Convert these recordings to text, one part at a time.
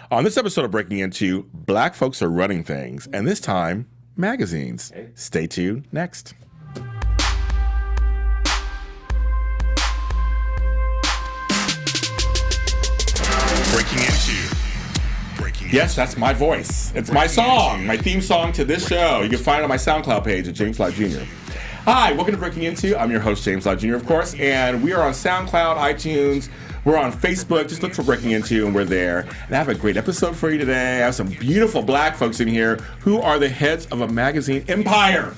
On this episode of Breaking Into, black folks are running things, and this time, magazines. Stay tuned. Next. Breaking Into. Yes, that's my voice. It's my song, my theme song to this show. You can find it on my SoundCloud page at James Lott Jr. Hi, welcome to Breaking Into. I'm your host, James Lott Jr., of course, and we are on SoundCloud, iTunes. We're on Facebook. Just look for Breaking Into, and we're there. And I have a great episode for you today. I have some beautiful black folks in here who are the heads of a magazine empire.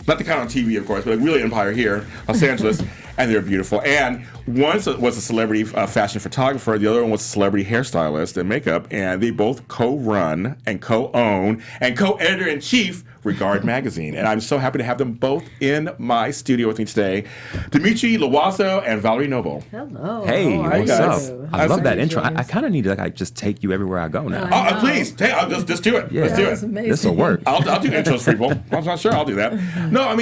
Not the kind on TV, of course, but a really empire here, Los Angeles. And they're beautiful. And one was a celebrity fashion photographer. The other one was a celebrity hairstylist and makeup. And they both co-run and co-own and co-editor-in-chief Regard Magazine. And I'm so happy to have them both in my studio with me today. Dimitry Loiseau and Valerie Noble. Hello. Hey, what's up? I love that intro. James. I kind of need to just take you everywhere I go now. Oh, please, just do it. Yeah. Let's do That was it. amazing. This will work. I'll do intros for people. I'm not sure I'll do that. No, I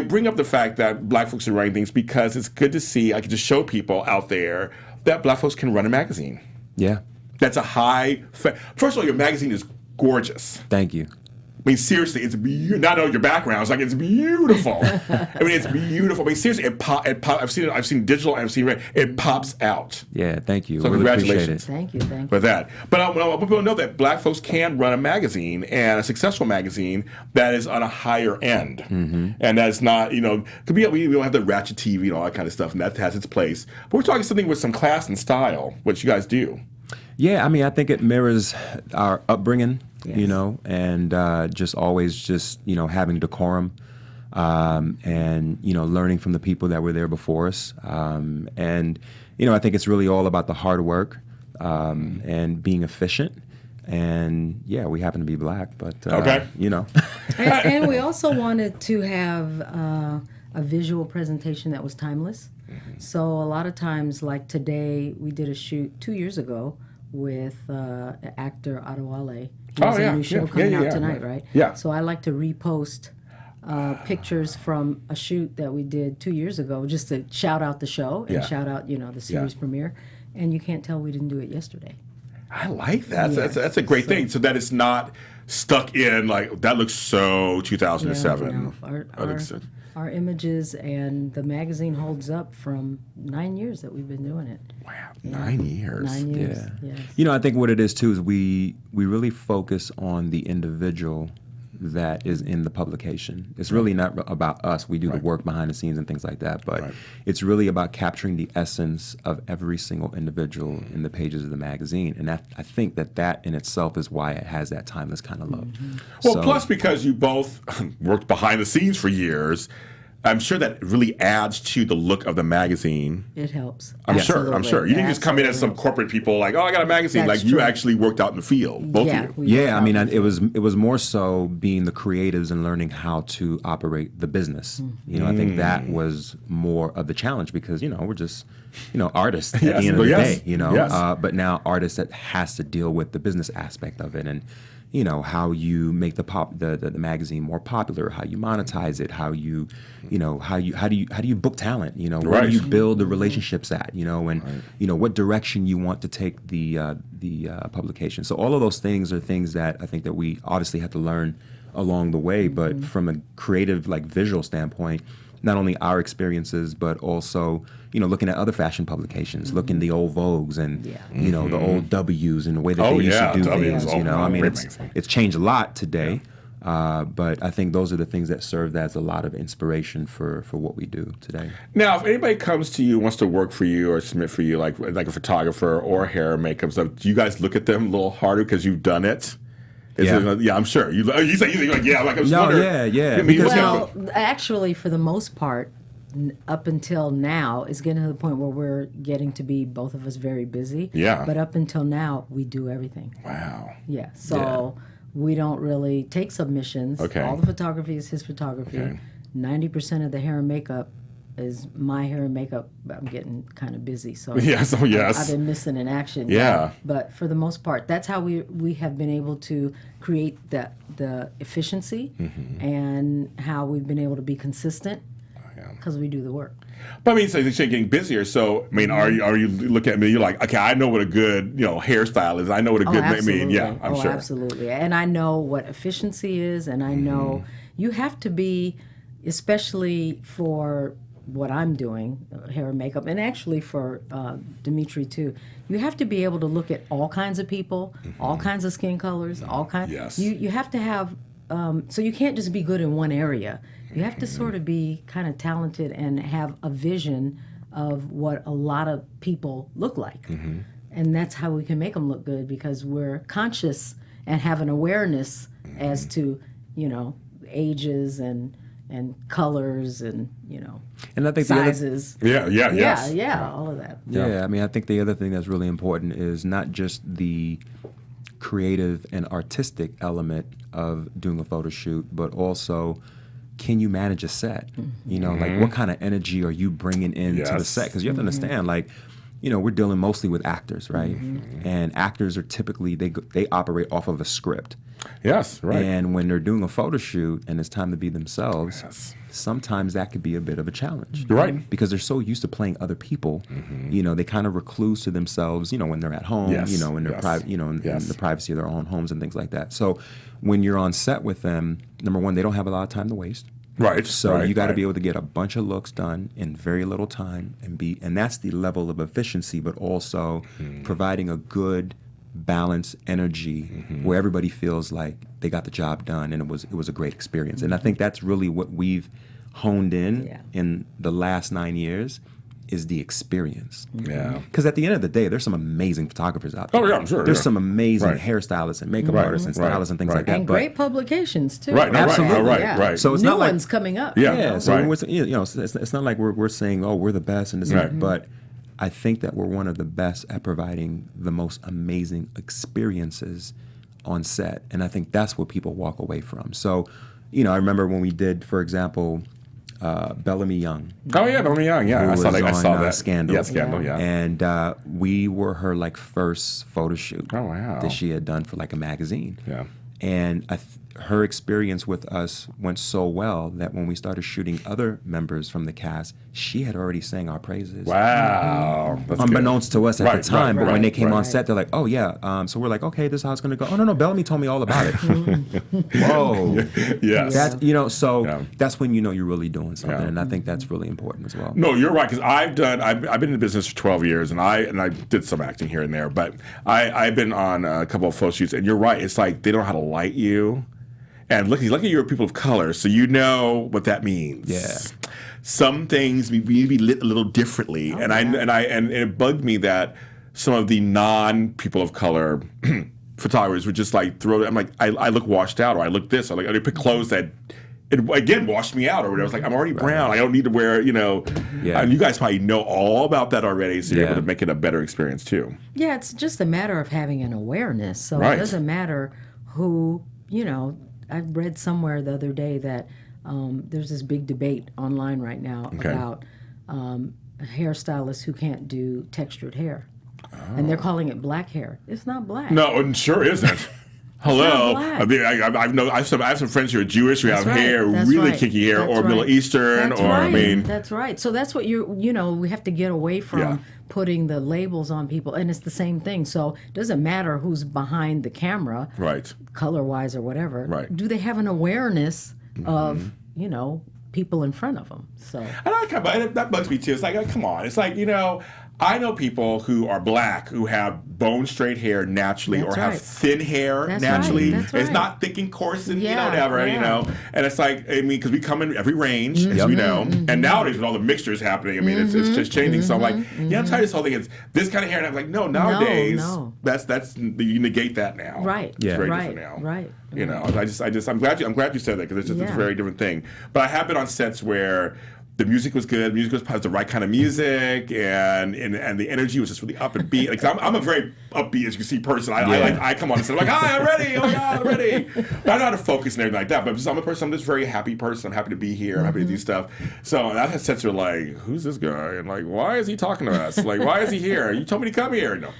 bring up the fact that black folks are running things because it's good to see. I can just show people out there that black folks can run a magazine. Yeah. That's a first of all, your magazine is gorgeous. Thank you. I mean, seriously, it's beautiful. Not know your background. It's like it's beautiful. I mean, it's beautiful. I mean, seriously, I've seen it. I've seen digital. I've seen red. It pops out. Yeah, thank you. So really congratulations. appreciate it. Thank you. For that. But I want people to know that black folks can run a magazine, and a successful magazine that is on a higher end. Mm-hmm. And that's not, could be, we don't have the ratchet TV and all that kind of stuff, and that has its place. But we're talking something with some class and style, which you guys do. Yeah, I mean, I think it mirrors our upbringing, Yes. and just always having decorum and, learning from the people that were there before us. And I think it's really all about the hard work and being efficient. And, yeah, we happen to be black, but, Okay. And we also wanted to have a visual presentation that was timeless. Mm-hmm. So a lot of times, like today, we did a shoot 2 years ago with actor Adewale. He has a new show coming out tonight, right? Yeah. So I like to repost pictures from a shoot that we did 2 years ago, just to shout out the show and shout out, the series premiere. And you can't tell we didn't do it yesterday. I like that. Yeah. That's a great thing. So that it's not stuck in, like, that looks so 2007. No, our images and the magazine holds up from 9 years that we've been doing it. Wow, 9 years. 9 years, Yeah. yes. I think what it is, too, is we really focus on the individual that is in the publication. It's really not about us. We do the work behind the scenes and things like that, but it's really about capturing the essence of every single individual in the pages of the magazine. And I think that in itself is why it has that timeless kind of look. Mm-hmm. Well, plus because you both worked behind the scenes for years, I'm sure that really adds to the look of the magazine. It helps. I'm sure. You didn't just come in as some Absolutely corporate people like, oh, I got a magazine. That's like, you true. actually worked out in the field, both Yeah, of you. we Yeah, I mean, it was more so being the creatives and learning how to operate the business. I think that was more of the challenge because we're just artists at the end of the day. Yes. But now artists that has to deal with the business aspect of it and how you make the magazine more popular, how you monetize it, how you how do you book talent, where do you build the relationships at, and what direction you want to take the publication. So all of those things are things that I think that we obviously have to learn along the way, but from a creative, visual standpoint, not only our experiences, but also, looking at other fashion publications, looking at the old Vogues and, the old W's and the way that they used to do W's. things. I mean, it's changed a lot today, but I think those are the things that served as a lot of inspiration for what we do today. Now, if anybody comes to you, wants to work for you or submit for you, like a photographer or hair and makeup stuff, do you guys look at them a little harder because you've done it? I'm sure. You say like, yeah, like I'm No, yeah. Well, actually, for the most part, up until now, it's getting to the point where we're getting to be, both of us, very busy. Yeah. But up until now, we do everything. Wow. Yeah. So we don't really take submissions. Okay. All the photography is his photography. Okay. 90% of the hair and makeup is my hair and makeup. I'm getting kind of busy, so Yes. I've been missing in action. Yeah. But for the most part, that's how we have been able to create the efficiency and how we've been able to be consistent. because we do the work. But I mean, so you're getting busier. So I mean, are you looking at me? You're like, okay, I know what a good hairstyle is. I know what a good. Absolutely. I mean, yeah, I'm sure. Absolutely. And I know what efficiency is, and I know you have to be, especially for what I'm doing, hair and makeup, and actually for Dimitri too. You have to be able to look at all kinds of people, all kinds of skin colors, all kinds. Yes. You have to have. So you can't just be good in one area. You have to sort of be kind of talented and have a vision of what a lot of people look like. And that's how we can make them look good, because we're conscious and have an awareness as to, ages and colors and, And I think sizes. Yeah, all of that. Yeah, I mean, I think the other thing that's really important is not just the creative and artistic element of doing a photo shoot, but also, can you manage a set? Like what kind of energy are you bringing into the set? Because you have to understand, like, we're dealing mostly with actors, right? And actors are typically, they operate off of a script. Yes, right. And when they're doing a photo shoot and it's time to be themselves, sometimes that could be a bit of a challenge. Right. Because they're so used to playing other people, they kind of recluse to themselves, when they're at home, in their private, in the privacy of their own homes and things like that. So when you're on set with them, number one, they don't have a lot of time to waste. Right. So you got to be able to get a bunch of looks done in very little time and that's the level of efficiency, but also providing a good balance, energy, where everybody feels like they got the job done and it was a great experience. And I think that's really what we've honed in the last 9 years is the experience. Yeah. Because at the end of the day, there's some amazing photographers out there. Oh, yeah, I'm sure. There's some amazing hairstylists and makeup artists and stylists and things like that. And great publications too. Right. No, Absolutely. Right. So it's New not like ones coming up. Yeah. so it's not like we're saying, oh, we're the best and this and that, but I think that we're one of the best at providing the most amazing experiences on set, and I think that's what people walk away from. So, I remember when we did, for example, Bellamy Young. Oh yeah, Bellamy Young. Yeah, I saw that. Scandal. Yeah, Scandal. Yeah. And we were her first photo shoot. Oh wow. That she had done for a magazine. Yeah. And her experience with us went so well that when we started shooting other members from the cast, she had already sang our praises. Wow. That's Unbeknownst to us at the time, but when they came on right. set, they're like, "Oh yeah." So we're like, "Okay, this is how it's going to go." Oh no, Bellamy told me all about it. Whoa. Yes. That's that's when you're really doing something, and I think that's really important as well. No, you're right, because I've been in the business for 12 years, and I did some acting here and there, but I've been on a couple of photo shoots, and you're right. It's like they don't know how to light you. And lucky you're people of color, so you know what that means. Yeah. Some things we need to be lit a little differently, and it bugged me that some of the non-people of color photographers would just throw it. I'm like, I look washed out, or I look this, or they put clothes that it again washed me out, or whatever. I was like, I'm already brown. I don't need to wear, And you guys probably know all about that already, so you're able to make it a better experience too. Yeah, it's just a matter of having an awareness. So it doesn't matter who, I read somewhere the other day that there's this big debate online right now about hairstylists who can't do textured hair. And they're calling it black hair. It's not black. No, it sure isn't. Hello. I mean, I have some friends who are Jewish who have hair, really kinky hair, or Middle Eastern, That's right. So that's what we have to get away from putting the labels on people, and it's the same thing. So it doesn't matter who's behind the camera, color-wise or whatever. Right. Do they have an awareness of people in front of them? So that bugs me too. It's like, come on. It's like, I know people who are black who have bone straight hair naturally, have thin hair naturally. That's right. It's not thick and coarse and whatever, And it's like, because we come in every range, as we know, and nowadays with all the mixtures happening, it's just changing. So I'm like, I'm tired of this whole thing. It's this kind of hair, and I'm like, no, nowadays that's you negate that now. Right. It's very different now. Right. I'm glad you said that, because it's a very different thing. But I have been on sets where the music was good. The music was the right kind of music, and the energy was just really up and beat. I'm a very upbeat, as you can see, person. I come on and say, like, hi, I'm ready. Oh my God, I'm ready. But I know how to focus and everything like that. But I'm a person. I'm just a very happy person. I'm happy to be here. I'm happy to do stuff. So I've had sets where like, who's this guy? And like, why is he talking to us? Like, why is he here? You told me to come here. No.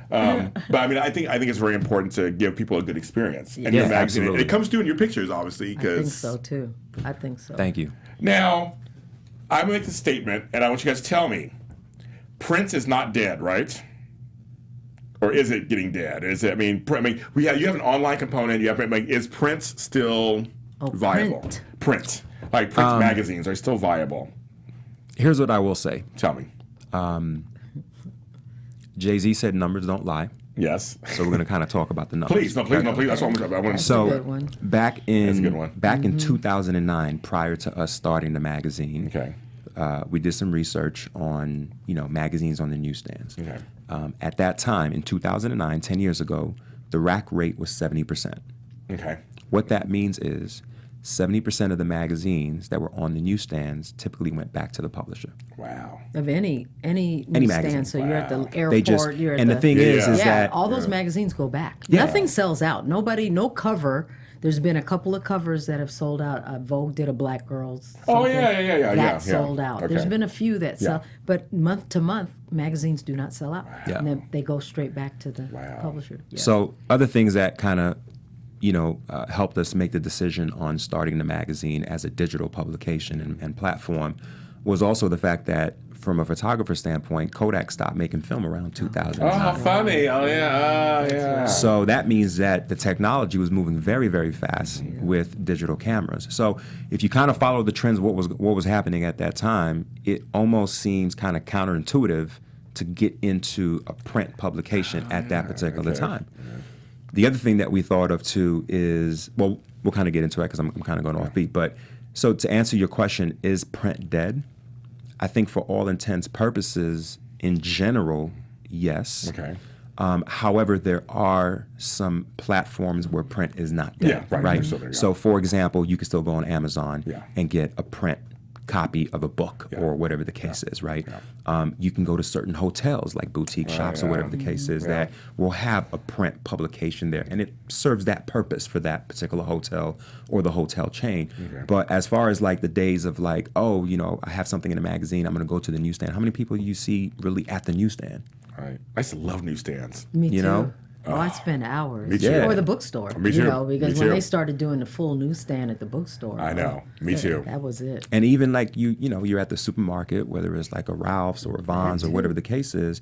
But I think it's very important to give people a good experience. And your magazine, absolutely. it comes through in your pictures, obviously. I think so too. I think so. Thank you. Now, I'm going to make the statement, and I want you guys to tell me. Print is not dead, right? Or is it getting dead? Is it? I mean, you have an online component. You have. Is print still viable? Print, like print magazines, are still viable. Here's what I will say. Tell me. Jay-Z said numbers don't lie. Yes. So we're going to kind of talk about the numbers. Please. That's what I want to. So a good one. back in Mm-hmm. in 2009, prior to us starting the magazine, Okay. We did some research on magazines on the newsstands. Okay. At that time, in 2009, 10 years ago, the rack rate was 70%. Okay. What that means is 70% of the magazines that were on the newsstands typically went back to the publisher. Wow. Of any magazine. newsstand. So you're at the airport. They you're at the thing is that all those magazines go back. Yeah. Nothing sells out. No cover. There's been a couple of covers that have sold out. Vogue did a Black Girls. Oh, yeah. That sold out. Okay. There's been a few that sell, but month to month, magazines do not sell out. Yeah. And then they go straight back to the publisher. Yeah. So other things that kind of helped us make the decision on starting the magazine as a digital publication and platform was also the fact that from a photographer standpoint, Kodak stopped making film around 2000. Oh, how funny. Oh, yeah. Oh, yeah. So that means that the technology was moving very, very fast with digital cameras. So if you kind of follow the trends, what was happening at that time, it almost seems kind of counterintuitive to get into a print publication at that particular time. The other thing that we thought of too is, well, we'll kind of get into it because I'm kind of going off beat. But so to answer your question, is print dead? I think for all intents purposes, in general, yes. Okay. However, there are some platforms where print is not dead. Yeah, right. So, for example, you can still go on Amazon Yeah. and get a print copy of a book or whatever the case is, right? You can go to certain hotels like boutique shops or whatever the case is that will have a print publication there, and it serves that purpose for that particular hotel or the hotel chain. But as far as like the days of like, oh, I have something in a magazine, I'm going to go to the newsstand. How many people do you see really at the newsstand? Right. I used to love newsstands. Me too. You know? Oh, I spend hours. Me too. Or the bookstore. Me too. Because Me when too. they started doing the full newsstand at the bookstore. I know. Me too. That was it. And even like you're at the supermarket, whether it's like a Ralph's or a Vaughn's or whatever the case is,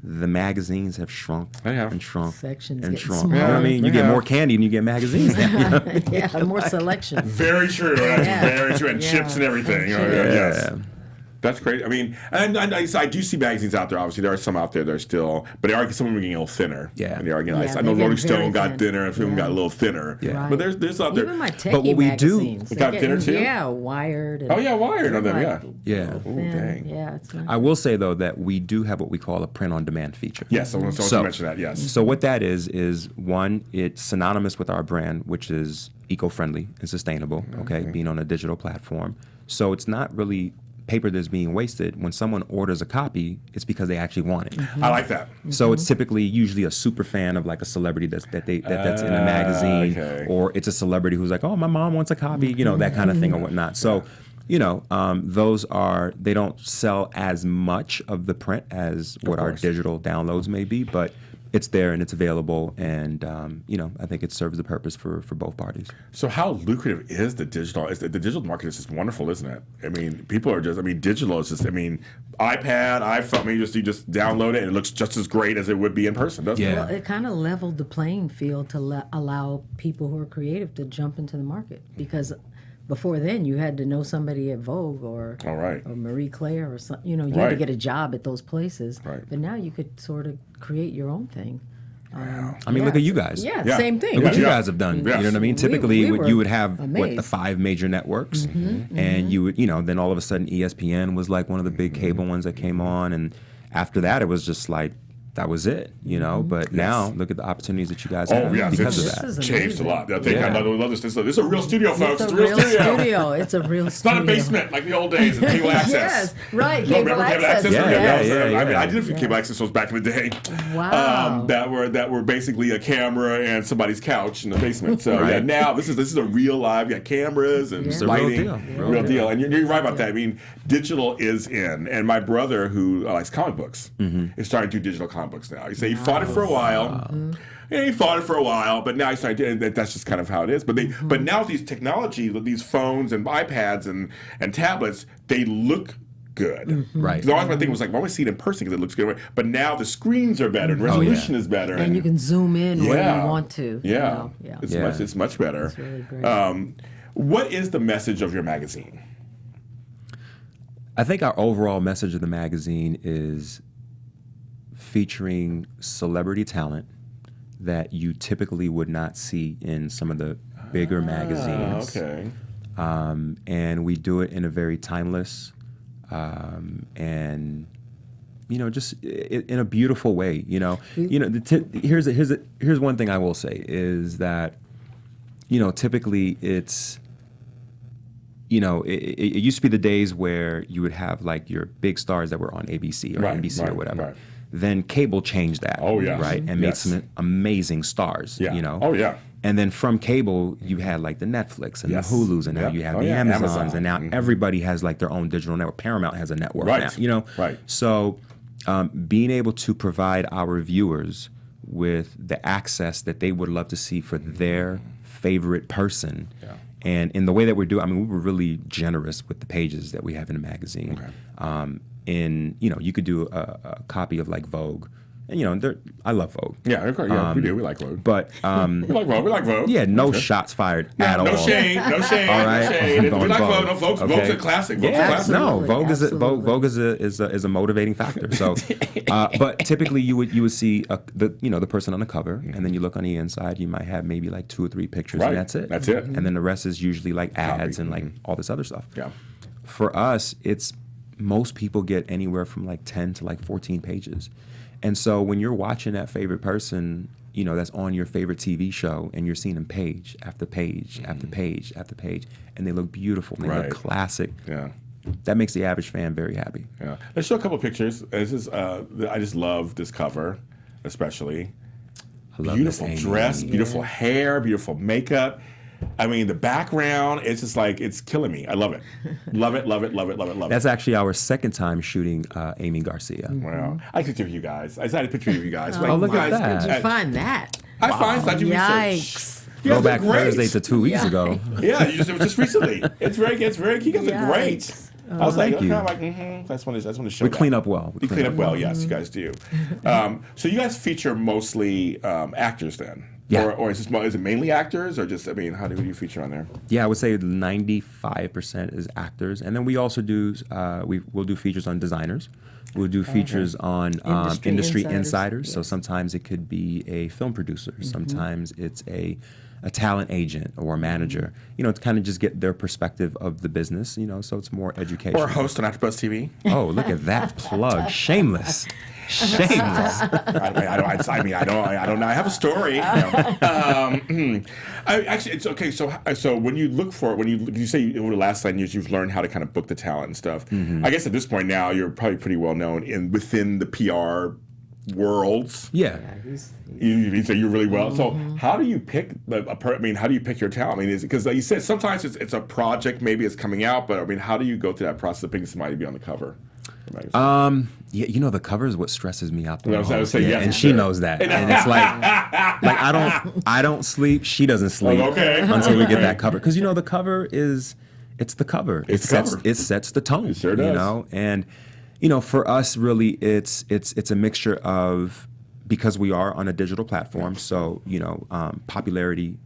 the magazines have shrunk and shrunk Sections and getting shrunk. smaller. You know what I mean? You get more candy and you get magazines now. Yeah, more selection. Very true. That's very true. And Yeah. chips and everything. Yes. That's great. I mean, and I do see magazines out there. Obviously, there are some out there that are still, but they are some of them are getting a little thinner. Yeah. And they are getting. Yeah, I know they're Rolling getting very Stone got thin. thinner, and some got a little thinner. Yeah. Right. But there's out there. Even my techie But what we do- magazines. It got they're thinner, too? Yeah, Wired. And Oh yeah, Wired on them. like- Yeah. Yeah. Ooh, thin. dang. Yeah, it's nice. I will say though that we do have what we call a print-on-demand feature. Yes, I want to mention that. Yes. So what that is one, it's synonymous with our brand, which is eco-friendly and sustainable, okay, being on a digital platform. So it's not really paper that's being wasted. When someone orders a copy, it's because they actually want it. I like that. So it's typically usually a super fan of like a celebrity that's in a magazine, okay. or it's a celebrity who's like, oh, my mom wants a copy, that kind of thing or whatnot. So, those they don't sell as much of the print as what our digital downloads may be, but it's there and it's available, and I think it serves the purpose for both parties. So how lucrative is the digital? The digital market is just wonderful, isn't it? I mean, people are just. I mean, digital is just. I mean, iPad, iPhone. I mean, you just download it and it looks just as great as it would be in person, doesn't it? Yeah. Well, it kind of leveled the playing field to allow people who are creative to jump into the market, because before then you had to know somebody at Vogue or Marie Claire or something. You had to get a job at those places. Right. But now you could sort of create your own thing. I mean, look at you guys. Yeah, Yeah. same thing. Look what you Yeah. guys have done. Yes. You know what I mean? Typically, we you were would have the amazed. 5 major networks, and you would, then all of a sudden ESPN was like one of the big cable ones that came on, and after that, it was just like that was it, But now look at the opportunities that you guys have because of This that. is Changed a amazing. lot. I think Yeah. I love this. This is a real studio, folks. It's a real studio. It's a real It's studio. not a basement like the old days of cable access. Yes, right. No, Cable remember cable access. access? Yeah. I mean, I did cable access was back in the day. Wow. That were basically a camera and somebody's couch in the basement. So Right. yeah, now this is a real live. You got cameras and It's a real lighting. deal. Real deal. And you're right about that. I mean, digital is in. And my brother, who likes comic books, is starting to do digital comic books now. You say you fought it for a while. Yeah, he fought it for a while, but now that's just kind of how it is. But now with these technologies, with these phones and iPads and tablets, they look good. Right. So always my thing was like, well, I always see it in person because it looks good. But now the screens are better, and resolution is better, and you can zoom in where you want to. Yeah, it's much better. It's really great. What is the message of your magazine? I think our overall message of the magazine is featuring celebrity talent that you typically would not see in some of the bigger magazines. Okay. And we do it in a very timeless and just in a beautiful way. Here's one thing I will say is that typically it's it used to be the days where you would have like your big stars that were on ABC or NBC or whatever. Right. Then cable changed that. Oh, yes. Right, and made some amazing stars. Yeah. Oh, yeah. And then from cable, you had like the Netflix and the Hulus, and now you have the Amazons, Amazon. and now everybody has like their own digital network. Paramount has a network now, Right. So being able to provide our viewers with the access that they would love to see for their favorite person. Yeah. And in the way that we're doing, we were really generous with the pages that we have in the magazine. Okay. You could do a copy of like Vogue. And I love Vogue. Yeah, of course. Yeah, we do. We like Vogue. But we like Vogue. We like Vogue. Yeah, no shots fired at all. No shade. No shade. All right. No shade. We like Vogue. No, Okay. Vogue's a classic. Vogue's a classic. No, Vogue Absolutely. is a motivating factor. So, but typically you would see the person on the cover, and then you look on the inside, you might have maybe like 2 or 3 pictures, and that's it. That's it. And then the rest is usually like ads and like all this other stuff. Yeah. For us, most people get anywhere from like 10 to like 14 pages. And so when you're watching that favorite person, that's on your favorite TV show, and you're seeing them page after page after page after page, and they look beautiful, and they look classic. Yeah. That makes the average fan very happy. Yeah. Let's show a couple of pictures. This is I just love this cover, especially. I love Beautiful this dress, Amy. beautiful hair, beautiful makeup. I mean, the background, it's just like, it's killing me. I love it. Love it, love it, love it, love it, love it. That's actually our second time shooting Amy Garcia. Wow. I took a picture of you guys. I had a picture of you guys. Oh, look at that. Where'd you find that? I find such research. Yikes. You guys Throwback look great. Thursday to 2 weeks ago. Yeah, it was just recently. It's very, you guys look great. Yikes. I was like, Thank you. I just want to show We that. clean up well. You clean up well, yes, you guys do. So you guys feature mostly actors then? Yeah. Or is it mainly actors, or just, who do you feature on there? Yeah, I would say 95% is actors, and then we also do we'll do features on designers. We'll do features on industry insiders. Yes. So sometimes it could be a film producer. Sometimes it's a talent agent or a manager. To kind of just get their perspective of the business. So it's more educational. Or a host on AfterBuzz TV? Oh, look at that plug! Shameless. Shameless. I don't know. I have a story. Actually, it's okay. So when you look for it, when you say over the last 9 years you've learned how to kind of book the talent and stuff. I guess at this point now you're probably pretty well known within the PR worlds. Yeah. You say you're really well. So how do you pick how do you pick your talent? Is it because like you said sometimes it's a project, maybe it's coming out, but how do you go through that process of picking somebody to be on the cover? Yeah, the cover is what stresses me out the most. I would say, yes, and she knows that. And it's like I don't sleep. She doesn't sleep until we get that cover. Because the cover it's the cover. It sets the tone. It sure does. And for us, really, it's a mixture of, because we are on a digital platform, so popularity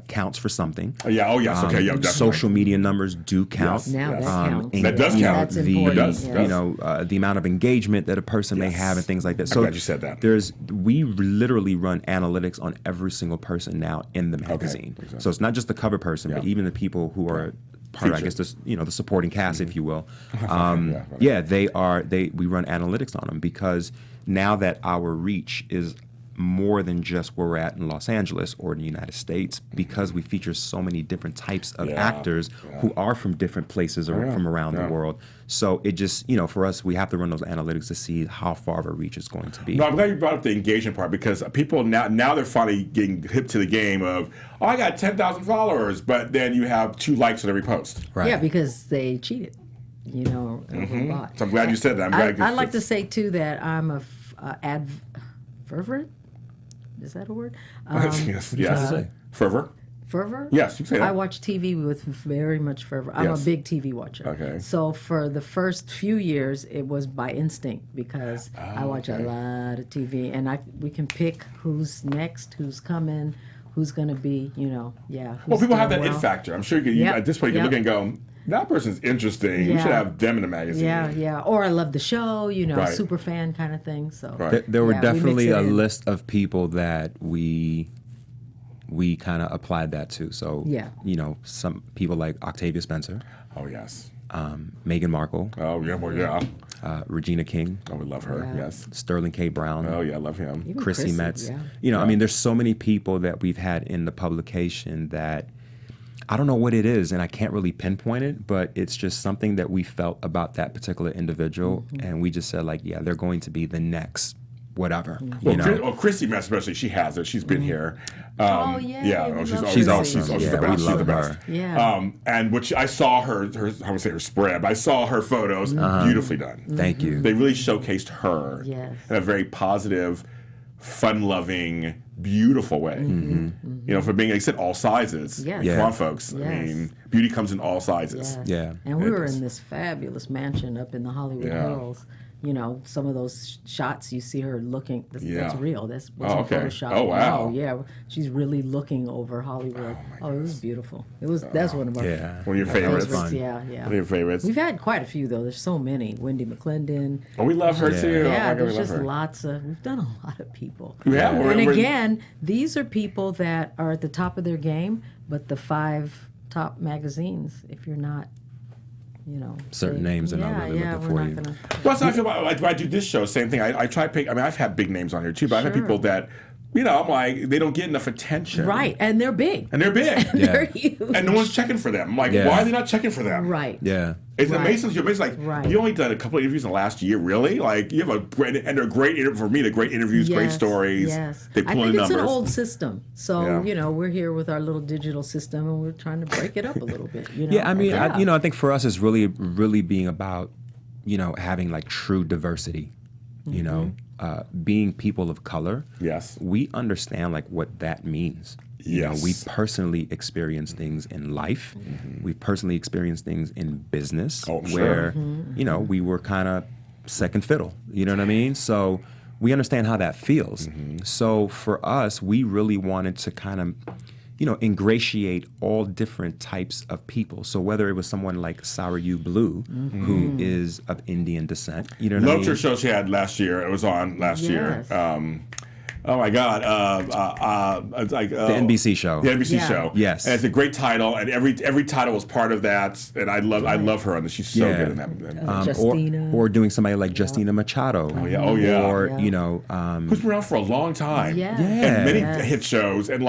counts for something. Yeah. Oh, yes. Okay. Yeah. Definitely. Social media numbers do count. Yes. Now that counts. That does count. That's important. The amount of engagement that a person may have and things like that. I'm glad you said that. We literally run analytics on every single person now in the magazine. Exactly. So it's not just the cover person, but even the people who are part of, I guess, the supporting cast, if you will. We run analytics on them, because now that our reach is more than just where we're at in Los Angeles or in the United States, because we feature so many different types of actors who are from different places or from around the world. So it just, for us, we have to run those analytics to see how far of a reach it's going to be. No, I'm glad you brought up the engagement part, because people now they're finally getting hip to the game of, I got 10,000 followers, but then you have 2 likes on every post. Right. Yeah, because they cheated. Over a bot. So I'm glad you said that. I'd like to say too that I'm fervent. Is that a word? Yes. Fervor. Fervor? Yes, you can say that. I watch TV with very much fervor. I'm a big TV watcher. Okay. So for the first few years, it was by instinct because I watch a lot of TV, and we can pick who's next, who's coming, who's going to be, Well, people have that it factor. I'm sure at this point you can look and go, that person's interesting. We should have them in the magazine. Yeah. Or I love the show, Right. super fan kind of thing. So There were definitely a in. list of people that we kind of applied that to. So, some people like Octavia Spencer, Oh, yes. Meghan Markle, Oh, yeah. Well, yeah. Regina King, Oh, we love her. Yeah. Yes. Sterling K. Brown, Oh, yeah. I love him. Even Chrissy Metz. yeah. I mean, there's so many people that we've had in the publication that I don't know what it is, and I can't really pinpoint it, but it's just something that we felt about that particular individual, and we just said, like, yeah, they're going to be the next whatever. Well, Chrissy Metz especially, she has it. She's been here. Oh, yeah, we love She's Chrissy. awesome. She's Yeah, the we best. She's love the best. her. Yeah. And which I saw her I would say her spread, but I saw her photos, beautifully done. Thank you. They really showcased her Yes. in a very positive, fun-loving, beautiful way. For being, like I said, all sizes. Yes. Yeah. Come on, folks. I Yes. mean, beauty comes in all sizes. Yes. Yeah. And we were Goodness. in this fabulous mansion up in the Hollywood Yeah. Hills. Some of those shots you see her looking, that's Yeah. real. That's wasn't okay. Photoshop. Oh, wow. No, yeah. She's really looking over Hollywood. Oh, it was beautiful. That's one of our Yeah. One of your That was favorites. fun. Yeah. One of your favorites. We've had quite a few though. There's so many. Wendy McClendon. Oh, we love her Yeah. too. Oh, my Yeah, God, we there's love just her. we've done a lot of people. We have. And We're- again, these are people that are at the top of their game, but the 5 top magazines, if you're not, Certain names are not really looking we're for not you. gonna- Well, so I feel like when I do this show, same thing. I try to pick. I mean, I've had big names on here too, but I've had Sure. people that, I'm like, they don't get enough attention. Right, and they're big. And they're big. They're huge. And no one's checking for them. I'm like, Yeah. why are they not checking for them? Right. Yeah. It's Right. amazing. You're amazing. Like, Right. you only done a couple of interviews in the last year, really? Like, you have they're great, for me, they're great interviews, great stories. Yes. They I pull in think it's numbers. an old system. So, Yeah. we're here with our little digital system and we're trying to break it up a little bit. Yeah, I mean, Yeah. I think for us it's really, really being about, having like true diversity, being people of color. Yes. We understand like what that means. Yes. We personally experience things in life. We personally experience things in business Oh, sure. where, we were kind of second fiddle. You know what I mean? So we understand how that feels. So for us, we really wanted to kind of, ingratiate all different types of people. So whether it was someone like Sarayu Blue, who is of Indian descent, you know what I mean? Loved her show she had last year. It was on last year. Yes. Oh my God! It's like The NBC show. The NBC Yeah. show. Yes. And it's a great title, and every title was part of that. And I love her on this. She's so Yeah. good in that. Justina. Or doing somebody like Justina Machado. Oh, yeah. Oh, yeah. Or, Yeah. Who's been around for a long time. Yeah. And many Yes. hit shows, and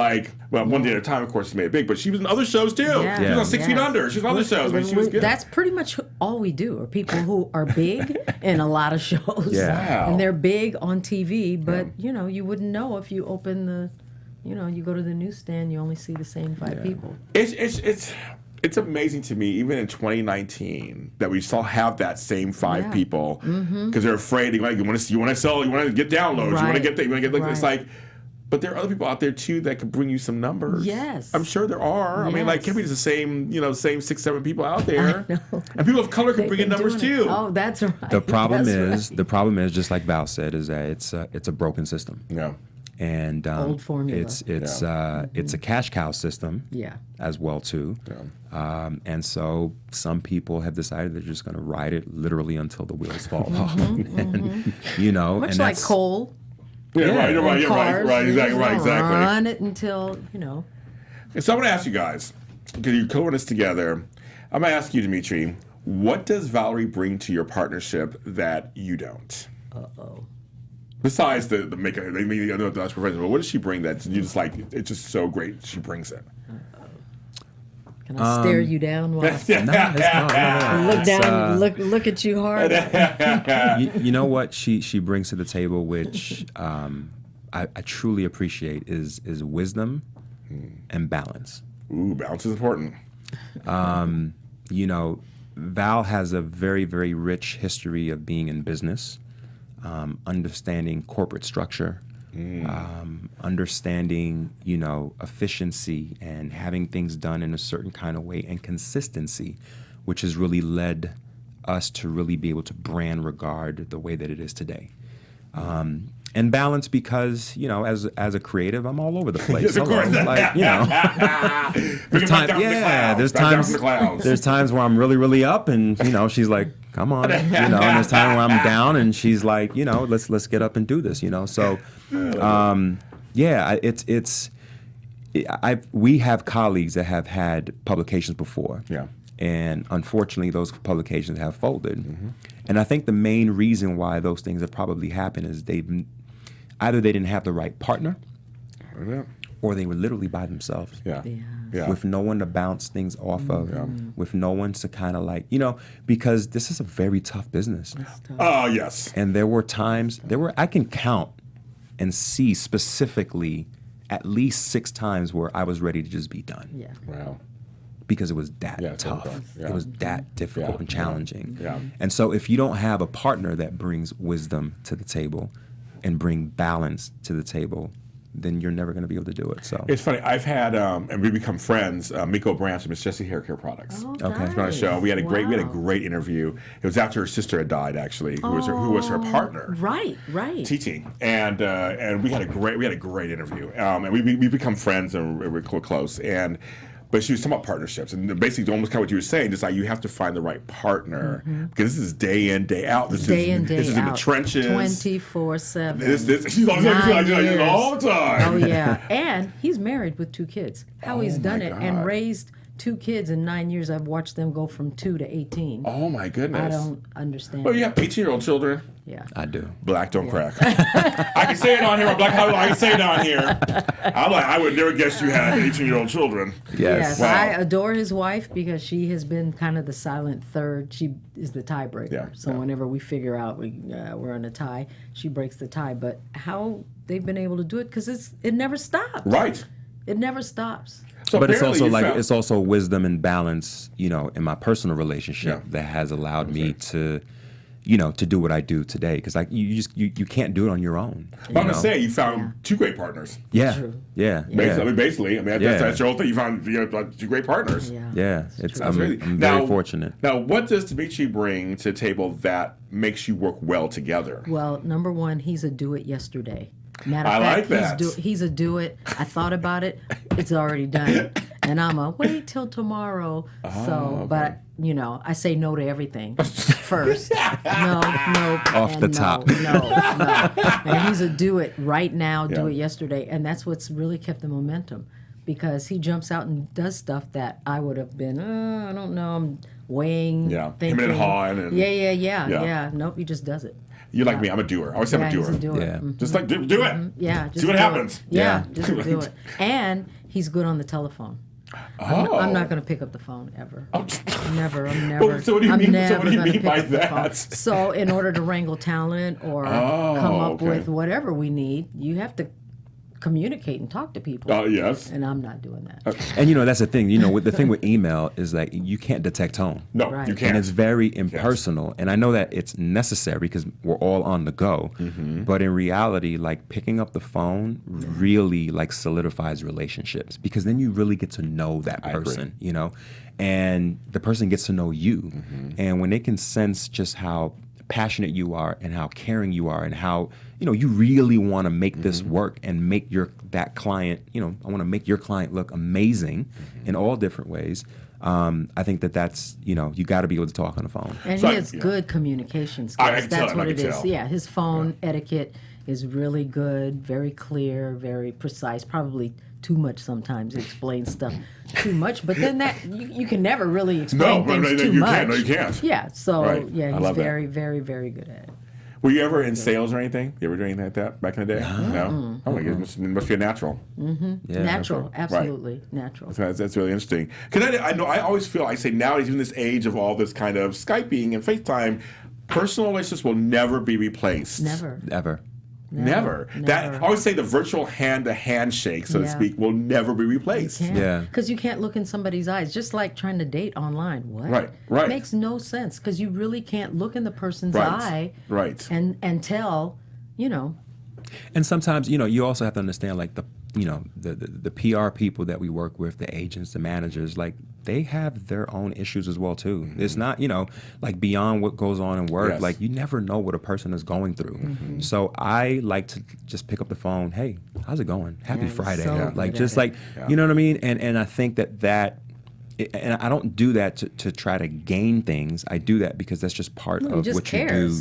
one day at a time, of course, she made it big, but she was in other shows too. Yeah. She was Yeah. on 6 Feet Yes. Under. She was on other shows. I mean, she was good. That's pretty much all we do are people who are big in a lot of shows. Yeah. Wow. And they're big on TV, but you wouldn't know if you open the, you go to the newsstand, you only see the same 5 people. It's amazing to me, even in 2019, that we still have that same 5 Yeah. people because they're afraid. You want to sell, you want to get downloads, you want to Right. get that, you want to get. It's Right. like, but there are other people out there too that could bring you some numbers. Yes. I'm sure there are. I mean, like, Yes. can't be the same 6, 7 people out there. I know. And people of color can They've bring in been numbers doing it. too. Oh, that's right. The problem That's is, just like Val said, is that it's a broken system. Yeah. And Old formula. It's a cash cow system. Yeah. As well too. And so some people have decided they're just going to ride it literally until the wheels fall off. And, Much and like that's coal. Yeah, Yeah. right, you're right, and you're right, cars. right, You're exactly, just right, gonna exactly. Run it until, And so I'm going to ask you guys, because you're co this together, I'm going to ask you, Dimitri, what does Valerie bring to your partnership that you don't? Besides the makeup, I know that's professional, but what does she bring that you just like? It's just so great. She brings it. Can I stare you down while No, it's no. look It's, down, look at you hard? you know what she brings to the table, which I truly appreciate, is wisdom and balance. Ooh, balance is important. Val has a very, very rich history of being in business. understanding corporate structure, understanding, efficiency and having things done in a certain kind of way, and consistency, which has really led us to really be able to brand Regard the way that it is today. And balance because, as a creative, I'm all over the place. Yes, of course. There's times where I'm really, really up and, she's like, come on, and there's time where I'm down and she's like, let's get up and do this, So, we have colleagues that have had publications before. Yeah. And unfortunately, those publications have folded. Mm-hmm. And I think the main reason why those things have probably happened is either they didn't have the right partner, or they were literally by themselves. Yeah. With no one to bounce things off of, with no one to kind of because this is a very tough business. Oh, yes. And there were times, I can count and see specifically at least 6 times where I was ready to just be done. Yeah. Wow. Because it was that tough. Yeah. It was that difficult and challenging. Yeah. And so if you don't have a partner that brings wisdom to the table and bring balance to the table, then you're never going to be able to do it. So it's funny. I've had and we become friends. Miko Branch from Miss Jessie Hair Care Products. Oh, Okay. nice. On a show. We had a Wow. great interview. It was after her sister had died, actually, who was her partner. Right. Teaching, and we had a great interview, and we become friends and we're close. But she was talking about partnerships, and basically almost kind of what you were saying, just like you have to find the right partner, because this is day in, day out. This is in the trenches. 24/7. She's all the time. Oh, yeah. And he's married with 2 kids. How he's done it and raised 2 kids in 9 years. I've watched them go from 2 to 18. Oh, my goodness. I don't understand. Well, you have 18-year-old children. Yeah. I do. Black don't crack. I can say it on here. Black Hollywood. I can say it on here. I would never guess you had 18-year-old children. Yes. Wow. I adore his wife because she has been kind of the silent third. She is the tiebreaker. Yeah, So whenever we figure out we're in a tie, she breaks the tie. But how they've been able to do it, because it never stops. Right. It never stops. So But it's apparently also you it's also wisdom and balance, in my personal relationship that has allowed me to, to do what I do today. Because you can't do it on your own. But I'm gonna say you found 2 great partners. Yeah. True. Yeah. Basically, Yeah. that's your whole thing. You found 2 great partners. Yeah. Yeah. I'm Crazy. very fortunate. Now, what does Dimitri bring to the table that makes you work well together? Well, number one, he's a do it yesterday. Matter I of like fact, that. he's a do it. I thought about it. It's already done. And I'm a wait till tomorrow. But I say no to everything first. No. Off and the no, top. No. And he's a do it right now, do Yeah. it yesterday. And that's what's really kept the momentum, because he jumps out and does stuff that I would have been, I don't know, I'm weighing, thinking. Him and Han. And, Yeah. Nope, he just does it. You're like me. I'm a doer. I always say I'm a doer. He's a doer. Yeah. Mhm. Just like do it. Yeah, just See what do happens. It. Yeah, Yeah. just do it. And he's good on the telephone. Oh. I'm not going to pick up the phone ever. Oh. Never. So what do you I'm mean? never So what do you gonna mean pick by up the phone. that? So in order to wrangle talent or come up okay. with whatever we need, you have to communicate and talk to people. Yes. And I'm not doing that. And that's the thing. With the thing with email is like you can't detect tone. No, Right. you And can't. it's very impersonal. And I know that it's necessary because we're all on the go. Mm-hmm. But in reality, like picking up the phone really like solidifies relationships, because then you really get to know that I agree. person, and the person gets to know you. Mm-hmm. And when they can sense just how passionate you are and how caring you are and how you really want to make this work and make that client, I want to make your client look amazing in all different ways. I think that's you got to be able to talk on the phone. And So he has good communication I skills. can That's tell, what I it can is. tell. Yeah, his phone etiquette is really good, very clear, very precise. Probably too much sometimes. He explains stuff too much, but then that you can never really explain things too you much. can't. No, you can't. Yeah, so Right. I he's love that. very, very, very good at it. Were you ever in sales or anything? You ever do anything like that back in the day? No. Oh my goodness, it must be a natural. Yeah. Natural, absolutely natural. That's really interesting. Because I know I always feel, I say nowadays, in this age of all this kind of Skyping and FaceTime, personal relationships will never be replaced. Never. Ever. Never. That I always say the virtual hand-to-hand shake, so to speak, will never be replaced. Yeah. Because you can't look in somebody's eyes, just like trying to date online. What? Right. It makes no sense because you really can't look in the person's eye. Right. And tell, And sometimes, you also have to understand, like, the PR people that we work with, the agents, the managers, like, they have their own issues as well, too. Mm-hmm. It's not, like, beyond what goes on in work. Yes. Like, you never know what a person is going through. Mm-hmm. So I like to just pick up the phone. Hey, how's it going? Happy Friday. So like, just like, you know what I mean? And I think that and I don't do that to try to gain things. I do that because that's just part of what you do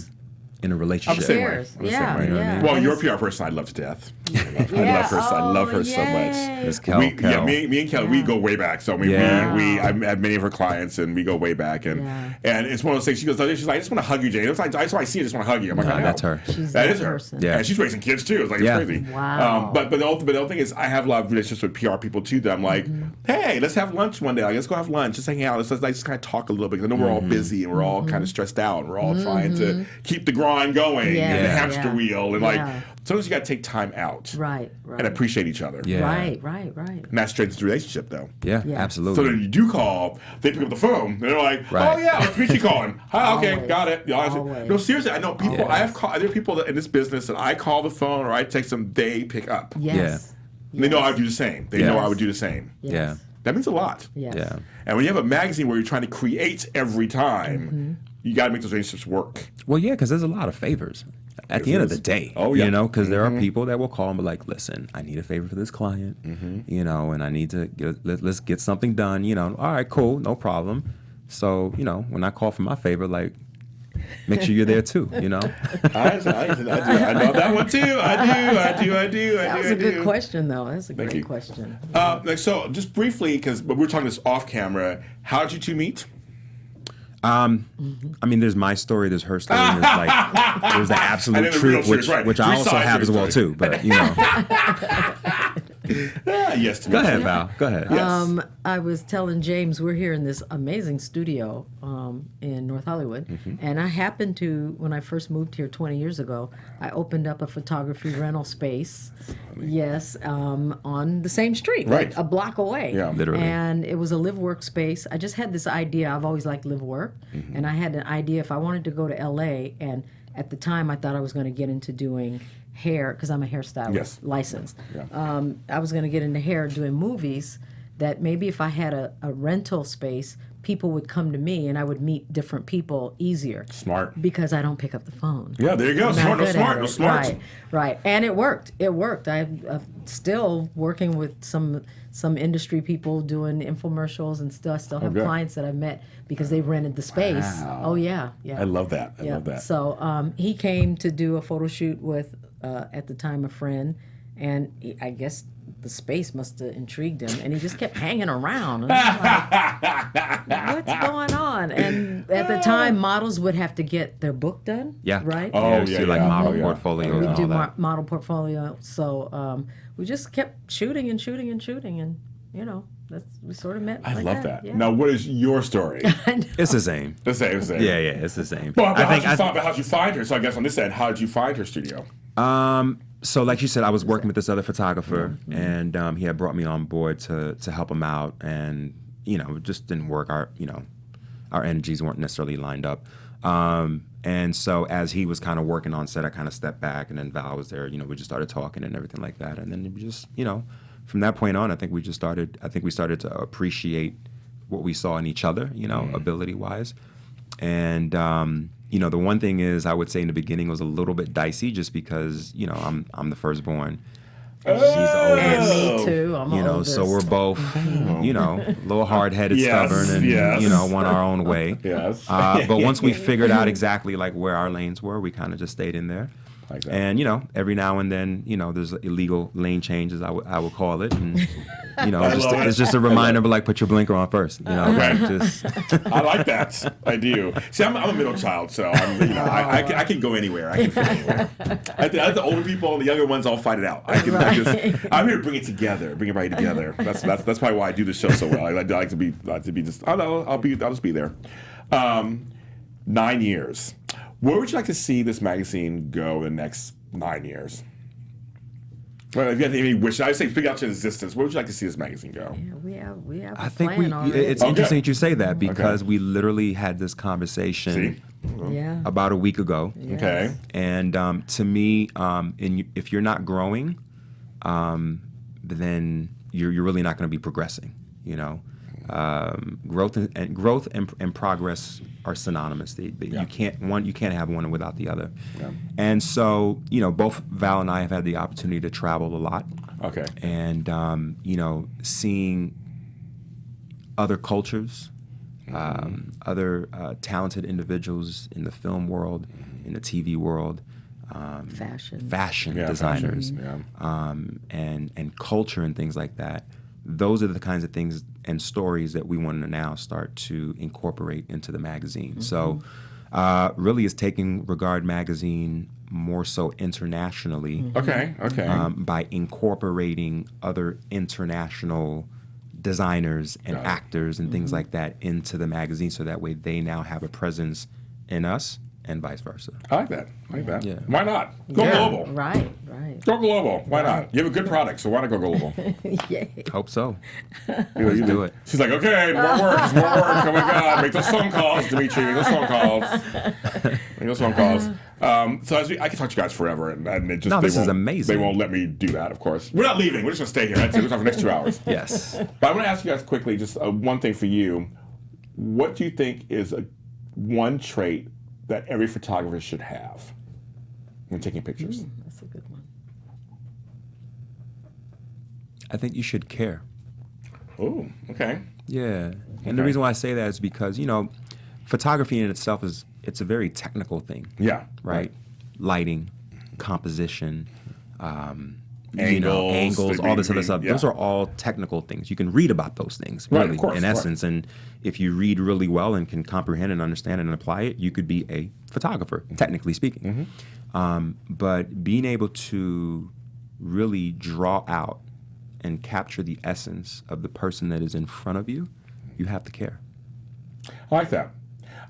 in a relationship. I'm the same way. Yeah. You know what I mean? Well, you're a PR person I love to death. I love her so much. Me and Kelly, we go way back. So I mean, I have many of her clients, and we go way back. And it's one of those things. She's like, I just want to hug you, Jane. It's like, I just want to see you. I just want to hug you. I'm like, I know. That's her. That is her. Person. Yeah. And she's raising kids too. It's like it's crazy. Wow. But the other thing is, I have a lot of relationships with PR people too. That I'm like, hey, let's have lunch one day. Like, let's go have lunch. Just hang out. Let's just kind of talk a little bit. Because I know we're all busy and we're all kind of stressed out. And we're all trying to keep the grind going. And the hamster wheel, and like sometimes you got to take time out, right, and appreciate each other. Right. And that strengthens the relationship, though. Yeah, absolutely. So then you do call, they pick up the phone, and they're like, "Oh yeah, it's Dimitri calling. Hi, okay, got it." No, seriously, I know people. There are people that in this business that I call the phone or I text them, they pick up. Yes. They know I would do the same. They know I would do the same. Yes. Yeah. That means a lot. Yes. Yeah. And when you have a magazine where you're trying to create every time, you got to make those relationships work. Well, yeah, because there's a lot of favors at the end of the day. Oh, yeah. Because there are people that will call and be like, listen, I need a favor for this client, and I need to let's get something done, all right, cool, no problem. So, when I call for my favor, like, make sure you're there too, I know that one too. I do. That was a good question, though. That's a great question. So just briefly, because we were talking this off camera, how did you two meet? I mean, there's my story, there's her story, and there's the absolute truth, which I also have as well too. But yes. Go ahead, Val. Go ahead. Yes. I was telling James we're here in this amazing studio in North Hollywood, and I happened to, when I first moved here 20 years ago, I opened up a photography rental space. Yes, on the same street, like a block away. Yeah, literally. And it was a live-work space. I just had this idea. I've always liked live-work, and I had an idea if I wanted to go to L.A., and at the time I thought I was going to get into doing hair, because I'm a hairstylist licensed. Yeah. I was going to get into hair doing movies, that maybe if I had a rental space, people would come to me and I would meet different people easier. Smart. Because I don't pick up the phone. Yeah, there you go. Smart. Right. And it worked. I'm still working with some industry people doing infomercials and stuff. I still have clients that I've met because they rented the space. Wow. Oh, yeah. I love that. I love that. So he came to do a photo shoot with, at the time, a friend. And I guess the space must have intrigued him, and he just kept hanging around. And I'm like, what's going on? And at the time, models would have to get their book done. Yeah. Right? Model portfolio. We and do all that. model portfolio. So we just kept shooting, and we sort of met. I like love that. Yeah. Now, what is your story? It's the same. The same. Yeah, it's the same. Well, how'd you find her? So I guess on this end, how did you find her studio? So like you said, I was working with this other photographer, and he had brought me on board to help him out, and it just didn't work. Our energies weren't necessarily lined up, and so as he was kind of working on set, I kind of stepped back, and then Val was there. We just started talking and everything like that, and then it just from that point on, I think we started to appreciate what we saw in each other, ability wise, and. The one thing is, I would say in the beginning it was a little bit dicey, just because I'm the firstborn, and she's the oldest. And me too. I'm the oldest. So we're both a little hard-headed, stubborn, and want our own way. Yes. But once we figured out exactly like where our lanes were, we kind of just stayed in there. Like that. And every now and then, there's illegal lane changes, I would call it, and it's just a reminder, but like put your blinker on first. I like that. I do. See, I'm a middle child, so I can go anywhere. I can fit anywhere. I think the older people and the younger ones all fight it out. I'm here to bring it together, bring everybody together. That's probably why I do this show so well. I like to be just. I'll just be there. 9 years. Where would you like to see this magazine go in the next 9 years. Well, if you had any wish, I would say figure out your existence. Where would you like to see this magazine go? Yeah, we have I a think plan already. it's Okay. interesting that you say that because we literally had this conversation See? Yeah. about a week ago. Yes. Okay. And to me, if you're not growing, then you're really not going to be progressing. You know, growth and progress are synonymous. You can't have one without the other. Yeah. And so, you know, both Val and I have had the opportunity to travel a lot. Okay. And you know, seeing other cultures, other talented individuals in the film world, in the TV world, fashion Yeah, designers, fashion, and culture and things like that. Those are the kinds of things and stories that we want to now start to incorporate into the magazine. So really it's taking Regard Magazine more so internationally. Okay. By incorporating other international designers and actors and things like that into the magazine, so that way they now have a presence in us and vice versa. I like that. Yeah. Why not? Go global. Right. Go global. Why not? You have a good product, so why not go global? Yeah. Hope so. You do it. She's like, okay, more work. It's more work. Oh my God, make those phone calls, Dimitri. Make those phone calls. So I can talk to you guys forever, and it just This is amazing. They won't let me do that, of course. We're not leaving. We're just gonna stay here. That's it. We're talking for the next 2 hours. Yes. But I want to ask you guys quickly, just one thing for you. What do you think is one trait that every photographer should have when taking pictures? That's a good one. I think you should care. Oh, okay. Yeah. And the reason why I say that is because, you know, photography in itself it's a very technical thing. Yeah. Right? Lighting, composition, Angles, all this other stuff. yeah. Those are all technical things. You can read about those things, Right, really, of course, in right. essence. And if you read really well and can comprehend and understand and apply it, you could be a photographer, technically speaking. But being able to really draw out and capture the essence of the person that is in front of you, you have to care. I like that.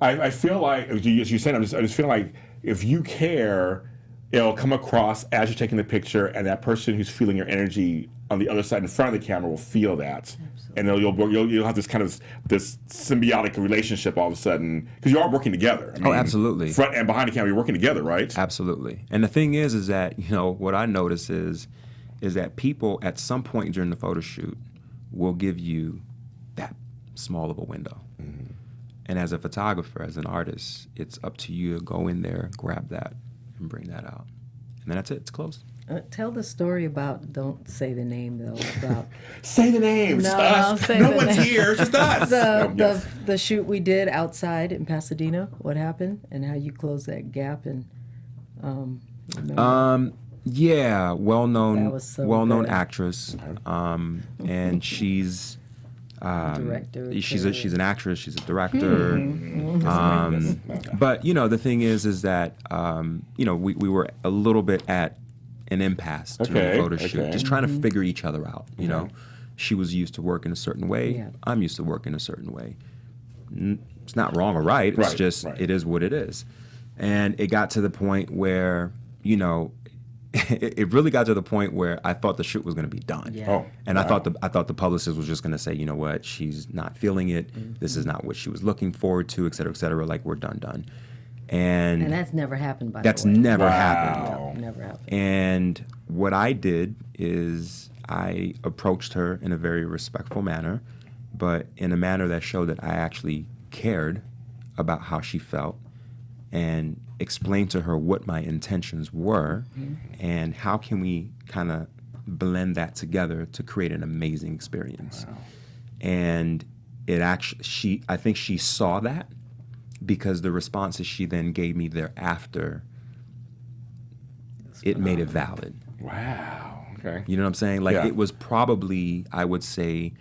I feel like, as you said, I just feel like if you care, it'll come across as you're taking the picture, and that person who's feeling your energy on the other side in front of the camera will feel that. Absolutely. And you'll have this kind of this symbiotic relationship all of a sudden, because you are working together. I mean, absolutely. Front and behind the camera, you're working together, right? Absolutely. And the thing is that, you know, what I notice is that people at some point during the photo shoot will give you that small of a window. And as a photographer, as an artist, it's up to you to go in there, grab that, and bring that out. And then that's it. It's closed. Tell the story about, don't say the name though, about Say the name. No, Just I'll us. say No the one's name. here. It's just us. the shoot we did outside in Pasadena, what happened, and how you closed that gap, and Yeah, well-known That was so good. actress, and she's Director, she's an actress, she's a director. But you know, the thing is that you know, we were a little bit at an impasse during the photo shoot, just trying to figure each other out. You know, she was used to working a certain way. Yeah. I'm used to working a certain way. It's not wrong or right. It's just it is what it is. And it got to the point where, you know, it really got to the point where I thought the shoot was going to be done. Yeah. Oh, And wow. I thought the publicist was just going to say, you know what, she's not feeling it. This is not what she was looking forward to, et cetera, like we're done. And that's never happened, by that's the way. never Wow. happened. Never happened. And what I did is I approached her in a very respectful manner, but in a manner that showed that I actually cared about how she felt, and explained to her what my intentions were and how can we kind of blend that together to create an amazing experience. Wow. And it actually, I think she saw that, because the responses she then gave me thereafter, it made it valid. Wow. Okay. You know what I'm saying? Like, Yeah. it was probably, I would say,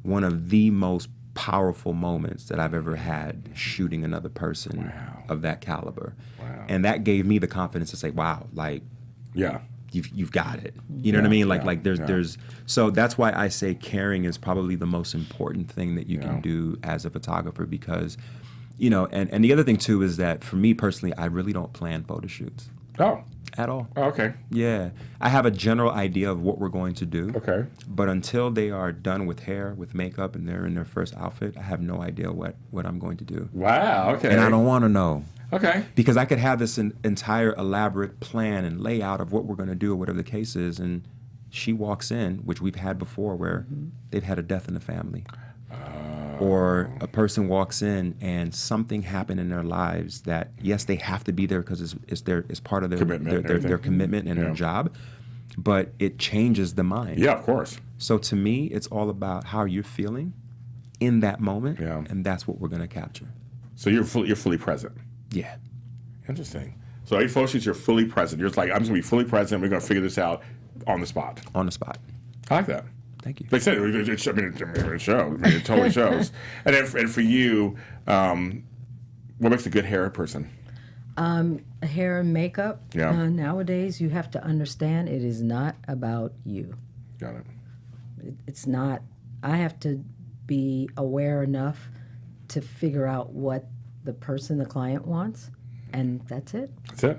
one of the most powerful moments that I've ever had shooting another person Wow. of that caliber. Wow. And that gave me the confidence to say, wow, like, Yeah. you've got it. You know what I mean? Like yeah. there's so that's why I say caring is probably the most important thing that you can do as a photographer, because, you know, and the other thing too is that for me personally, I really don't plan photo shoots. Oh. at all. Oh, okay. Yeah. I have a general idea of what we're going to do. Okay. But until they are done with hair, with makeup, and they're in their first outfit, I have no idea what I'm going to do. Wow. Okay. And I don't want to know. Okay. Because I could have this entire elaborate plan and layout of what we're going to do or whatever the case is, and she walks in, which we've had before, where they've had a death in the family. Or a person walks in and something happened in their lives that, yes, they have to be there because it's part of their Commitment, their commitment and their job, but it changes the mind. Yeah, of course. So to me, it's all about how you're feeling in that moment, and that's what we're going to capture. So you're fully present. Yeah. Interesting. So 8 photo shoots, you're fully present. You're just like, I'm just going to be fully present. We're going to figure this out on the spot. On the spot. I like that. Thank you. They said it shows. It totally shows. And for you, what makes a good hair person? Hair and makeup. Yeah. Nowadays, you have to understand it is not about you. Got it. It's not. I have to be aware enough to figure out what the client wants, and that's it. That's it.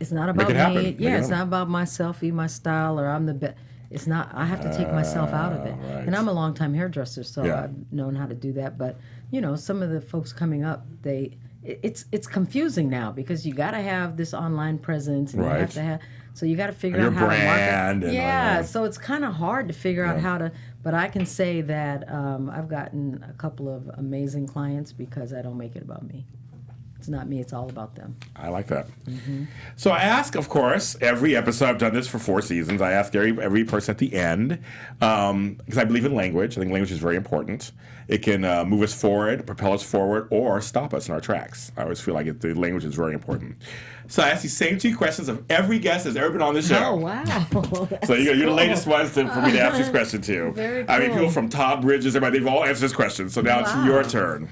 It's not about it happen. me. Make it Yeah, it's happen. not about my selfie, my style, or I'm the best. It's not. I have to take myself out of it. Right. And I'm a longtime hairdresser, so Yeah. I've known how to do that. But some of the folks coming up, it's confusing now because you got to have this online presence, and you Right. have to have. So you got to figure And out your how brand to and market. all Yeah, that. so it's kind of hard to figure out how to. But I can say that I've gotten a couple of amazing clients because I don't make it about me. It's not me. It's all about them. I like that. So I ask, of course, every episode. I've done this for 4 seasons. I ask every person at the end because I believe in language. I think language is very important. It can move us forward, propel us forward, or stop us in our tracks. I always feel like the language is very important. So I ask these same 2 questions of every guest that's ever been on the show. Oh wow! So you're the latest ones for me to ask this question to. Very I mean, cool. people from Todd Bridges, everybody, they've all answered this question. So now it's your turn.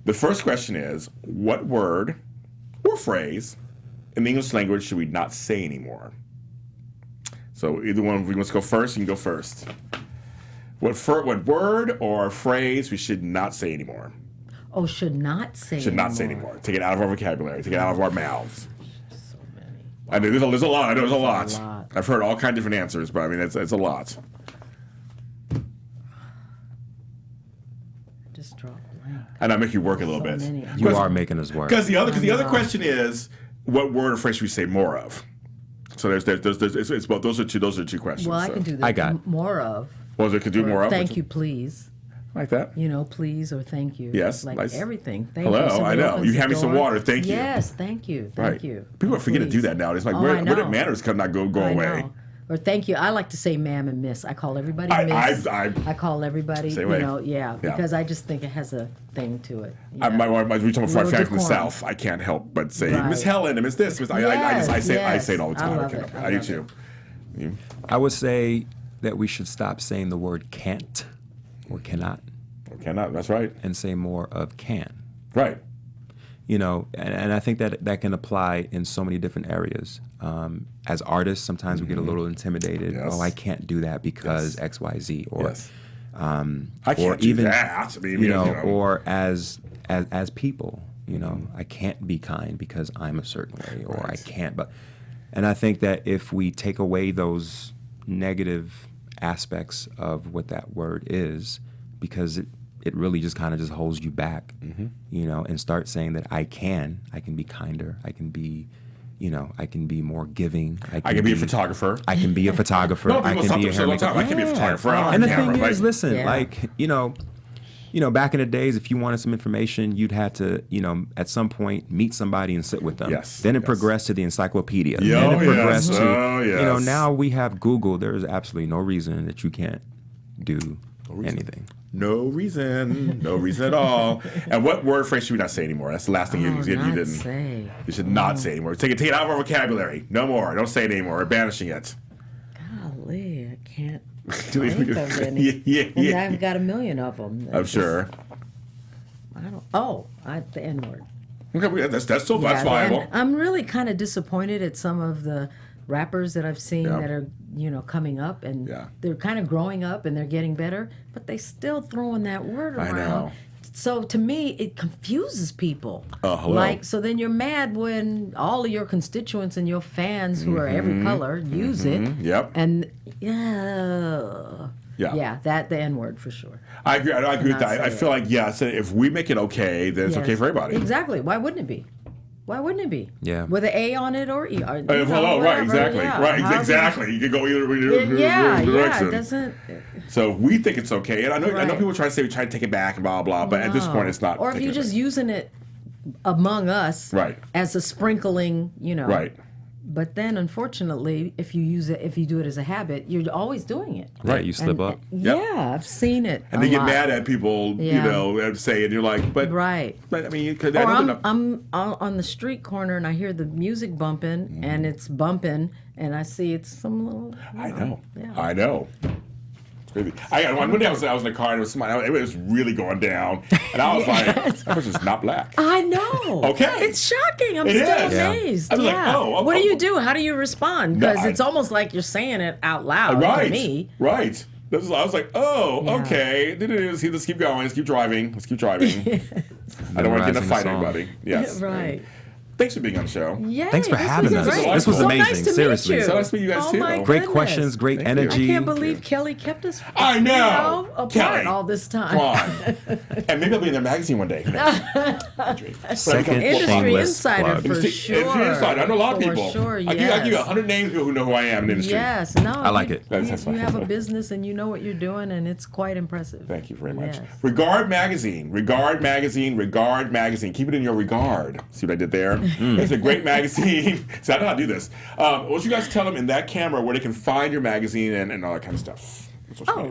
The first question is, what word or phrase in the English language should we not say anymore? So either one, if we want to go first, you can go first. What word or phrase we should not say anymore? Oh, should not say. Should not say anymore. Take it out of our vocabulary. Take it out of our mouths. So many. I know there's a lot. I know there's a lot. a lot. I've heard all kinds of different answers, but I mean, it's a lot. Just draw a blank. And I make you work a little bit. many. You are making us work. Because the other question is, what word or phrase should we say more of? So it's both. Those are two questions. Well, I so. can do that. I got- more of. Well, it could do more of. Thank you, please. Like that. Please or thank you. Yes, Like nice. everything. Thank Hello, you. Somebody I know. opens You the hand me some door. water, thank you. Yes, thank you. Thank you. People are forgetting to do Please. that now. It's like, Oh, where I did know. manners go I away? know. Or thank you. I like to say ma'am and miss. I call everybody I- miss. I- call everybody, Same way. yeah, Yeah. because I just think it has a thing to it. We talking about my Little family from the decorum. South. I can't help but say Right. Miss Helen and Miss this. I say it all the time. I love can't it. help I I do love too. You? I would say that we should stop saying the word can't or cannot Cannot. That's right. and say more of can. Right. And I think that can apply in so many different areas. As artists, sometimes we get a little intimidated. Yes. Oh, I can't do that because Yes. X, Y, Z. Or, Yes. I can't do that. I mean, or as people, I can't be kind because I'm a certain way, or Right. I can't. And I think that if we take away those negative aspects of what that word is, because it really just kind of just holds you back, and start saying that I can be kinder, I can be, I can be more giving. I can be a photographer. I can be a photographer. No, I people can stop be a themselves all the time. I can be a photographer. I'm on And the camera. thing is, Like, listen, Yeah. back in the days, if you wanted some information, you'd have to, at some point, meet somebody and sit with them. Yes, Then it yes. progressed to the encyclopedia. Yeah, Then it oh, progressed yes. to, Oh, yes. now we have Google. There is absolutely no reason that you can't do anything. No reason at all. And what word phrase should we not say anymore? That's the last thing you not didn't. say. You should not say anymore. Take it out of our vocabulary. No more. Don't say it anymore. We're banishing it. Golly, I can't Do think it. of any. And Yeah. I've got a million of them. I'm sure. The N word. Okay, that's still that's Yeah, viable. and I'm really kind of disappointed at some of the rappers that I've seen Yeah. that are, coming up, and Yeah. they're kind of growing up and they're getting better, but they still throwing that word I around. know. so to me, it confuses people. Hello. Like, so then you're mad when all of your constituents and your fans who are every color use it. Yep. And Yeah. that the N word for sure. I agree. I agree with Cannot that. I say feel like, so if we make it okay, then it's okay for everybody. Exactly. Why wouldn't it be? Why wouldn't it be? Yeah. With an A on it or E? Or, Hello, right, exactly. Yeah. Right, exactly. You can go either direction. It doesn't. So we think it's okay. And I know Right. people try to say we try to take it back and blah, blah, but at this point it's not. Or if you're just using it among us Right. as a sprinkling, Right. But then, unfortunately, if you do it as a habit, you're always doing it. Right, you slip up. Yep. Yeah, I've seen it. And they get mad at people, and say, and you're like, but Right. But I mean, Or I'm on the street corner and I hear the music bumping and it's bumping and I see it's some little. I know. Yeah. I know. It's crazy. One day I was in the car and it was really going down, and I was like, "That person's not black." I know. Okay. It's shocking. I'm It still is. amazed. I was like, what do you do? How do you respond? Because it's almost like you're saying it out loud to me. Right. I was like, okay. Let's keep going. Let's keep driving. I don't want to get in a fight with anybody. Yes. Right. Thanks for being on the show. Yay, Thanks for having us. great. This was So amazing. nice to meet Seriously. you. So nice to meet you guys too. My Great goodness. questions, great Thank you. energy. I can't believe Kelly kept us I know. apart Kelly, all this time. Come on. And maybe I'll be in their magazine one day. Second Industry shameless insider plug. for Industry sure. insider. I know a lot of For people. sure, I give you 100 names of people who know who I am in the industry. Yes, no. I like it. That's You fine. have a business and you know what you're doing, and it's quite impressive. Thank you very much. Yes. Regard Magazine. Keep it in your regard. See what I did there? It's a great magazine. See, I know how to do this. Why don't you guys tell them in that camera where they can find your magazine and all that kind of stuff?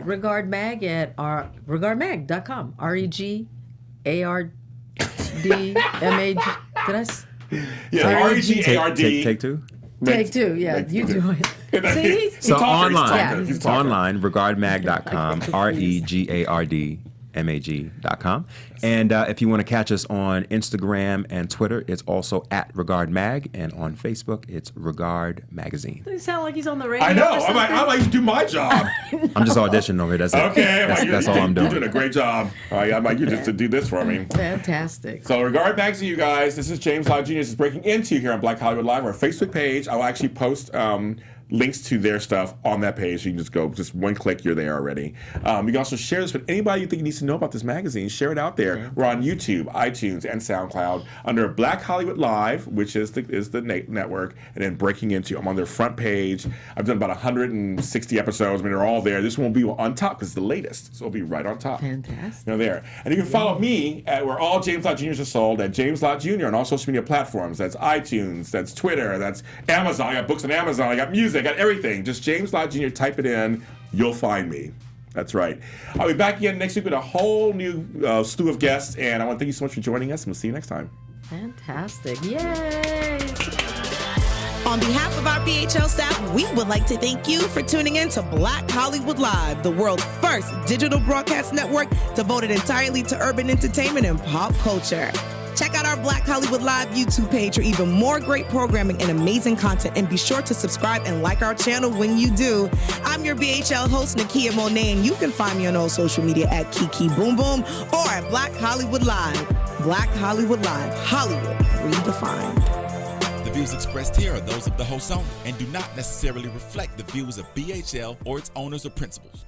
Regard Mag at regardmag.com. REGARDMAG. Did I? Yeah, REGARD. Take two. Take two. Yeah, you do it. See, So talker. He's a talker. online, regardmag.com, regardmag.com. And if you want to catch us on Instagram and Twitter, it's also at Regard Mag, and on Facebook, it's Regard Magazine. Does he sound like he's on the radio? I know. or something? I like to do my job. I'm just auditioning over here. That's it. Okay. That's all I'm You're doing. doing a great job. I'd like you just to do this for me. Fantastic. So, Regard Magazine, you guys. This is James Lott Jr. This is Breaking Into here on Black Hollywood Live, our Facebook page. I will actually post links to their stuff on that page. So you can just go, just one click, you're there already. You can also share this with anybody you think needs to know about this magazine. Share it out there. We're on YouTube, iTunes, and SoundCloud under Black Hollywood Live, which is the network, and then Breaking Into. I'm on their front page. I've done about 160 episodes. I mean, they're all there. This one will be on top because it's the latest, so it'll be right on top. Fantastic. There. And you can follow me at where all James Lott Jr.'s are sold at James Lott Jr. on all social media platforms. That's iTunes, that's Twitter, that's Amazon. I got books on Amazon. I got music. I got everything. Just James Lott Jr. Type it in. You'll find me. That's right. I'll be back again next week with a whole new slew of guests. And I want to thank you so much for joining us. And we'll see you next time. Fantastic. Yay. On behalf of our BHL staff, we would like to thank you for tuning in to Black Hollywood Live, the world's first digital broadcast network devoted entirely to urban entertainment and pop culture. Check out our Black Hollywood Live YouTube page for even more great programming and amazing content, and be sure to subscribe and like our channel when you do. I'm your BHL host, Nakia Monet, and you can find me on all social media at Kiki Boom Boom or at Black Hollywood Live. Black Hollywood Live, Hollywood redefined. The views expressed here are those of the host only and do not necessarily reflect the views of BHL or its owners or principals.